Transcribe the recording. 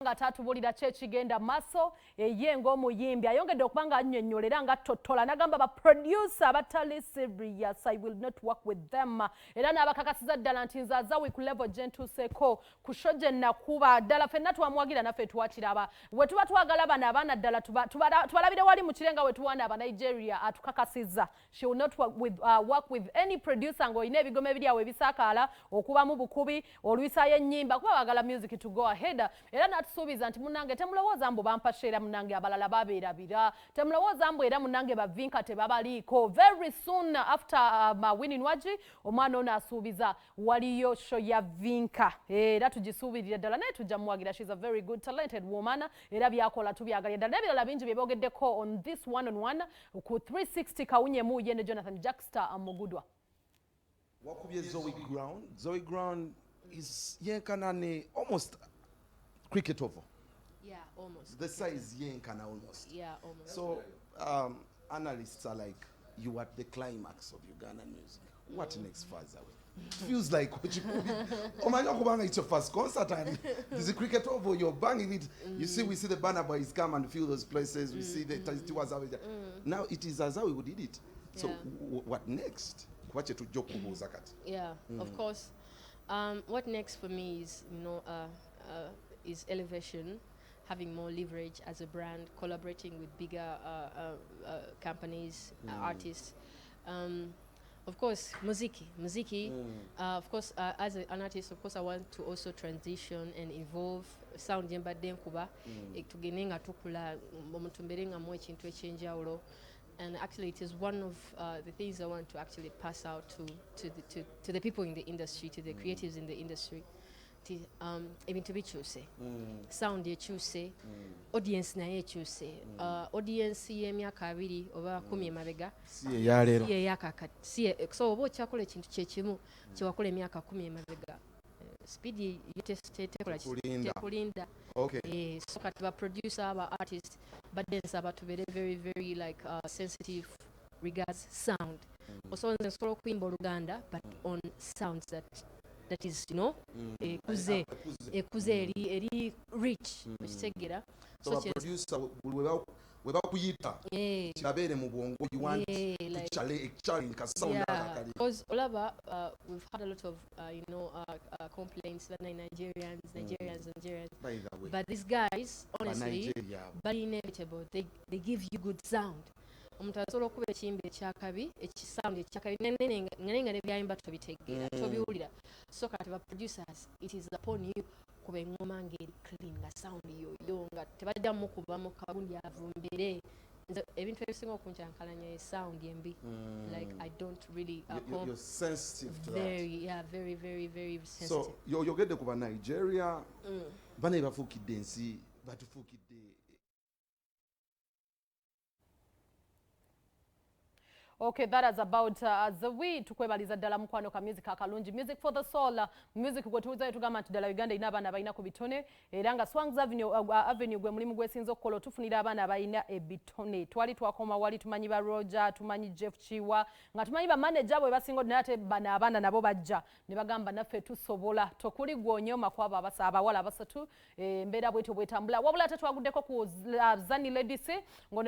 nga tatubulira kyekigenda maso ye ng'omuyimbi ayongedde okuba nga annyonnyolera nga tottola n'agamba baproducer abatali serious I will not work with them era n'abakakasiza ddala nti nze Azawi ku level gye ntuuseeko ku show gye nakuba ddala ffenna twamuwagira naffe twakiraba bwe tuba twagala bano abaana ddala tubalabire wali mu kirenga we tuwaana aba Nigeria atukakasizza she will not work with any producer ng'olina ebigoma ebiri awo ebisaakaala okubamu bukubi olwisayo ennyimba kuba bagala music to go ahead era suubiza nti munange temulowooza mbu bampasheera munange abalala babeerabira temulowooza mbu era munange bavinka tebabaliiko very soon after winning waji omwana ono asuubiza waliyo show ya vinka era tugisuubirira ddala naye tujja muwagira she's a very good talented woman era byakola tubyagalira ddala n'ebirala bingi bye boogeddeko on this one on one ku 360 kawunye mu ye ne Jonathan Jackster Mugudwa wakubye Zoe Ground is yenkanane almost cricket oval. Yeah, almost. The size yenkana almost. Yeah, almost. So analysts are like, you at the climax of Ugandan music. What next for Azawi? It feels like what you oh my God, it's your first concert and this is cricket oval, you're banging it. You see, we see the banner boys come and fill those places. We see the Azawi. Now it is Azawi who did it. So what next? Yeah, of course. What next for me is, is elevation, having more leverage as a brand, collaborating with bigger companies, artists. Of course, muziki. Of course, as an artist, of course, I want to also transition and evolve. Sound jemba denkuba, tugenenga tukula, momutumberenga mwe chintu echenjawulo. And actually, it is one of the things I want to actually pass out to the people in the industry, to the creatives in the industry. Even to be choose, sound ye choose, audience na ye choose, audience ye myaka abiri oba 10 emabega siye yalero siye yakaka siye so obo kyakole kintu kyekimu kyewakola emyaka 10 emabega speed ye tekola kulinda okay so kati ba producer aba artist but then saba to be very very like sensitive regards sound also nze solo kuimba Oluganda but on sounds that is ekuze eri rich kitegera so a producer weba kuyita kirabere mu bwongo you want to challenge ka sound because olaba we've had a lot of complaints that Nigerians but these guys honestly very inevitable they give you good sound omuntu asobola okuba ekiyimba ekyakabi ekisound ekyakabi nenenga nebyayimba tobitegeera tobiwulira so kati ba producers it is upon you kuba engoma ngeri clean nga sound yoyo nga tebajja mukuba mu kagundi avumbere ebintu ebisinga okunjankalanya sound embi like I don't really you're sensitive to very, that very very sensitive so yogedde kuba Nigeria bane bafukidde ensi batufukidde. Okay, that is about Azawi tukwebaliza ddala mukwano ka music akalungi music for the soul music gwe tuwuzayo tugamba nti ddala Uganda ina abaana balina ku bitone era nga Swangs Avenue gwe mulimu gwesinza okukola otufunira abaana balina ebitone twali twakoma wali tumanyi ba Roger tumanyi Jeff Chiwa nga tumanyi ba manager bwe basinga naye ate bana abaana nabo bajja ne bagamba naffe tusobola tokuli gwonyoma kwaba abawala abasatu embeera bwetyo bwetambula wabula ate twaguddeko ku Zani Ladies ngono